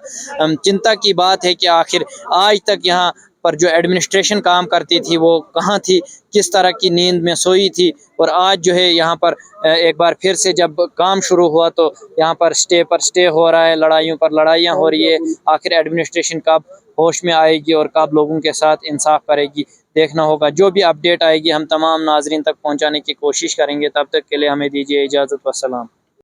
चिंता की बात है कि आखिर आज तक यहाँ पर जो एडमिनिस्ट्रेशन काम करती थी वो कहाँ थी, किस तरह की नींद में सोई थी। और आज जो है यहाँ पर एक बार फिर से जब काम शुरू हुआ तो यहाँ पर स्टे हो रहा है, लड़ाइयों पर लड़ाइयाँ हो रही है। आखिर एडमिनिस्ट्रेशन कब होश में आएगी और कब लोगों के साथ इंसाफ करेगी, देखना होगा। जो भी अपडेट आएगी हम तमाम नाजरीन तक पहुँचाने की कोशिश करेंगे। तब तक के लिए हमें दीजिए इजाज़त। वस्सलाम।